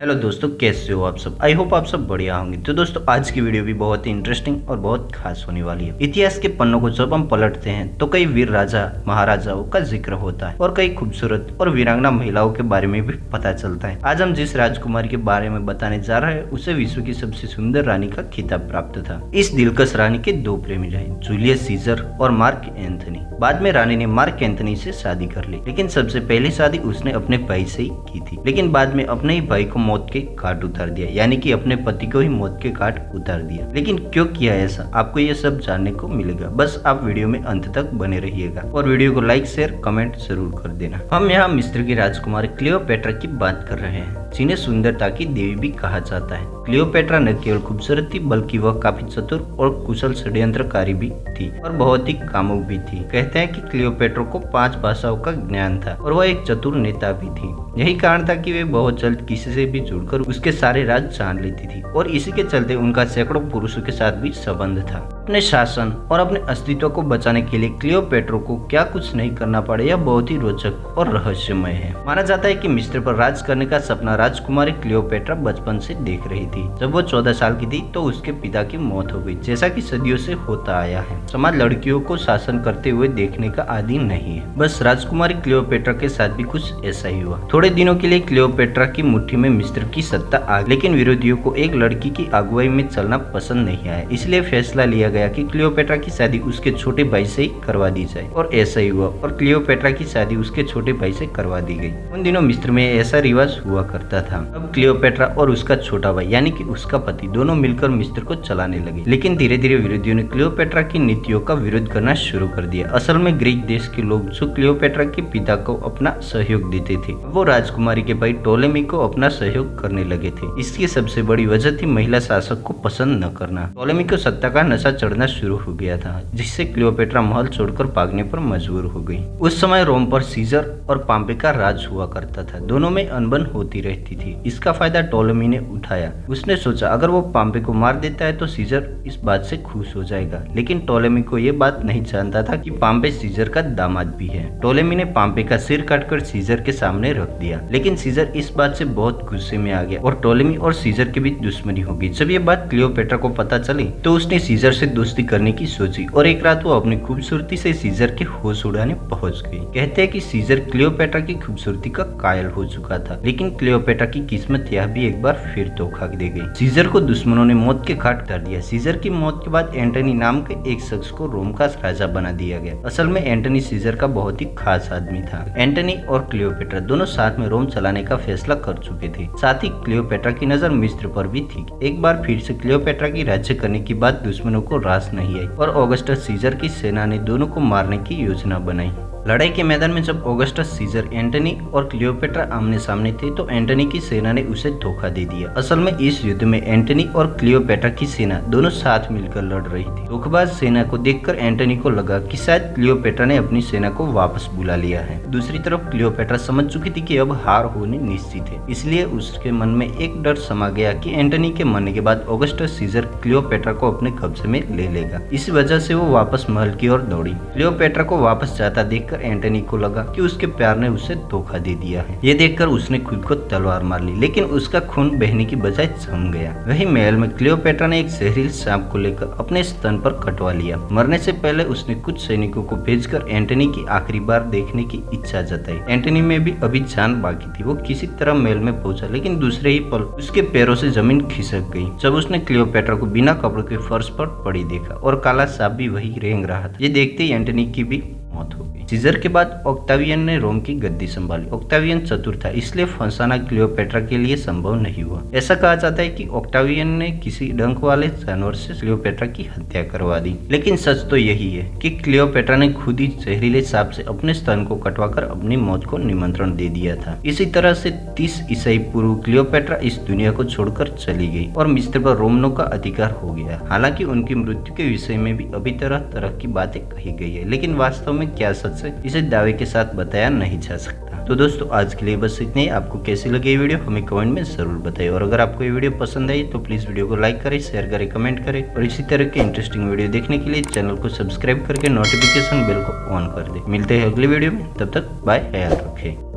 Hello दोस्तों, कैसे हो आप सब। आई होप आप सब बढ़िया होंगे। तो दोस्तों, आज की वीडियो भी बहुत ही इंटरेस्टिंग और बहुत खास होने वाली है। इतिहास के पन्नों को जब हम पलटते हैं तो कई वीर राजा महाराजाओं का जिक्र होता है और कई खूबसूरत और वीरांगना महिलाओं के बारे में भी पता चलता है। आज हम जिस राजकुमारी के बारे में बताने जा रहे हैं उसे विश्व की सबसे सुंदर रानी का खिताब प्राप्त था। इस दिलकश रानी के दो प्रेमी रहे, जूलियस सीजर और मार्क एंथनी। बाद में रानी ने मार्क एंथनी से शादी कर ली, लेकिन सबसे पहली शादी उसने अपने भाई से ही की थी। लेकिन बाद में अपने ही भाई को मौत के घाट उतार दिया, यानी कि अपने पति को ही मौत के घाट उतार दिया। लेकिन क्यों किया ऐसा, आपको ये सब जानने को मिलेगा। बस आप वीडियो में अंत तक बने रहिएगा और वीडियो को लाइक शेयर कमेंट जरूर कर देना। हम यहाँ मिस्र की राजकुमारी क्लियोपेट्रा की बात कर रहे हैं, जिन्हें सुंदरता की देवी भी कहा जाता है। क्लियोपेट्रा न केवल खूबसूरत थी बल्कि वह काफी चतुर और कुशल षड्यंत्रकारी भी थी और बहुत ही कामुक भी थी। कहते हैं कि क्लियोपेट्रा को 5 भाषाओं का ज्ञान था और वह एक चतुर नेता भी थी। यही कारण था कि वे बहुत जल्द किसी से भी जुड़कर उसके सारे राज जान लेती थी और इसी के चलते उनका सैकड़ों पुरुषों के साथ भी संबंध था। अपने शासन और अपने अस्तित्व को बचाने के लिए क्लियोपेट्रा को क्या कुछ नहीं करना पड़े, यह बहुत ही रोचक और रहस्यमय है। माना जाता है कि मिस्र पर राज करने का सपना राजकुमारी क्लियोपेट्रा बचपन से देख रही थी। जब वो 14 साल की थी तो उसके पिता की मौत हो गई, जैसा कि सदियों से होता आया है। समाज लड़कियों को शासन करते हुए देखने का आदी नहीं है। बस राजकुमारी क्लियोपेट्रा के साथ भी कुछ ऐसा ही हुआ। थोड़े दिनों के लिए क्लियोपेट्रा की मुट्ठी में मिस्र की सत्ता आ गई, लेकिन विरोधियों को एक लड़की की अगुवाई में चलना पसंद नहीं आया। इसलिए फैसला लिया गया कि क्लियोपेट्रा की शादी उसके छोटे भाई से ही करवा दी जाए और ऐसा ही हुआ और क्लियोपेट्रा की शादी उसके छोटे भाई से करवा दी गई। उन दिनों मिस्र में ऐसा रिवाज हुआ करता था। अब क्लियोपेट्रा और उसका छोटा भाई यानी कि उसका पति दोनों मिलकर मिस्र को चलाने लगे, लेकिन धीरे धीरे विरोधियों ने क्लियोपेट्रा की नीतियों का विरोध करना शुरू कर दिया। असल में ग्रीक देश के लोग जो क्लियोपेट्रा के पिता को अपना सहयोग देते थे, वो राजकुमारी के भाई टोलेमी को अपना सहयोग करने लगे थे। इसकी सबसे बड़ी वजह थी महिला शासक को पसंद न करना। टोलेमी को सत्ता का नशा चढ़ना शुरू हो गया था, जिससे क्लियोपेट्रा महल छोड़कर भागने पर मजबूर हो गई। उस समय रोम पर सीजर और पाम्पे का राज हुआ करता था। दोनों में अनबन होती रहती थी। इसका फायदा टोलेमी ने उठाया। उसने सोचा अगर वो पाम्पे को मार देता है तो सीजर इस बात से खुश हो जाएगा, लेकिन टोलेमी को ये बात नहीं जानता था कि पाम्पे सीजर का दामाद भी है। टोलेमी ने पाम्पे का सिर काटकर सीजर के सामने रख दिया, लेकिन सीजर इस बात से बहुत गुस्से में आ गया और टोलेमी और सीजर के बीच दुश्मनी हो गई। जब ये बात क्लियोपेट्रा को पता चली तो उसने सीजर से दोस्ती करने की सोची और एक रात वो अपनी खूबसूरती से सीजर के होश उड़ाने पहुंच गई। कहते हैं कि सीजर क्लियोपेट्रा की खूबसूरती का कायल हो चुका था, लेकिन क्लियोपेट्रा की किस्मत यह भी एक बार फिर धोखा दे गई। सीजर को दुश्मनों ने मौत के घाट उतार दिया। सीजर की मौत के बाद एंटनी नाम के एक शख्स को रोम का राजा बना दिया गया। असल में एंटनी सीजर का बहुत ही खास आदमी था। एंटनी और क्लियोपेट्रा दोनों साथ में रोम चलाने का फैसला कर चुके थे। साथ ही क्लियोपेट्रा की नजर मिस्र पर भी थी। एक बार फिर से क्लियोपेट्रा की राज्य करने की बात दुश्मनों को रास नहीं आई और ऑगस्टस सीजर की सेना ने दोनों को मारने की योजना बनाई। लड़ाई के मैदान में जब ऑगस्टस सीजर, एंटनी और क्लियोपेट्रा आमने सामने थे तो एंटनी की सेना ने उसे धोखा दे दिया। असल में इस युद्ध में एंटनी और क्लियोपेट्रा की सेना दोनों साथ मिलकर लड़ रही थी। धोखेबाज सेना को देखकर एंटनी को लगा कि शायद क्लियोपेट्रा ने अपनी सेना को वापस बुला लिया है। दूसरी तरफ क्लियोपेट्रा समझ चुकी थी कि अब हार होने निश्चित है, इसलिए उसके मन में एक डर समा गया कि एंटनी के मरने के बाद ऑगस्टस सीजर क्लियोपेट्रा को अपने कब्जे में ले लेगा। इस वजह से वो वापस महल की ओर दौड़ी। क्लियोपेट्रा को वापस जाता देख एंटनी को लगा कि उसके प्यार ने उसे धोखा दे दिया है। ये देखकर उसने खुद को तलवार मार ली, लेकिन उसका खून बहने की बजाय जम गया। वही महल में क्लियोपेट्रा ने एक जहरीले सांप को लेकर अपने स्तन पर कटवा लिया। मरने से पहले उसने कुछ सैनिकों को भेजकर एंटनी की आखिरी बार देखने की इच्छा जताई। एंटनी में भी अभी जान बाकी थी। वो किसी तरह महल में पहुंचा, लेकिन दूसरे ही पल उसके पैरों से जमीन खिसक गई जब उसने क्लियोपेट्रा को बिना कपड़ों के फर्श पर पड़ी देखा और काला सांप भी वही रेंग रहा था। ये देखते ही एंटनी की भी मौत हो गई। सीजर के बाद ऑक्टावियन ने रोम की गद्दी संभाली। ऑक्टावियन चतुर था, इसलिए फंसाना क्लियोपेट्रा के लिए संभव नहीं हुआ। ऐसा कहा जाता है कि ऑक्टावियन ने किसी डंक वाले जानवर से क्लियोपेट्रा की हत्या करवा दी, लेकिन सच तो यही है कि क्लियोपेट्रा ने खुद ही जहरीले सांप से अपने स्तन को कटवाकर अपनी मौत को निमंत्रण दे दिया था। इसी तरह से 30 ईसाई पूर्व क्लियोपेट्रा इस दुनिया को छोड़कर चली गई और मिस्र पर रोमनों का अधिकार हो गया। हालांकि उनकी मृत्यु के विषय में भी अभी तरह तरह की बातें कही गई है, लेकिन वास्तव में क्या सच है इसे दावे के साथ बताया नहीं जा सकता। तो दोस्तों, आज के लिए बस इतने ही। आपको कैसी लगी ये वीडियो हमें कमेंट में जरूर बताइए और अगर आपको ये वीडियो पसंद आई तो प्लीज वीडियो को लाइक करें, शेयर करें, कमेंट करें और इसी तरह के इंटरेस्टिंग वीडियो देखने के लिए चैनल को सब्सक्राइब करके नोटिफिकेशन बेल को ऑन कर दे। मिलते हैं अगली वीडियो में, तब तक बाय, ख्याल रखें।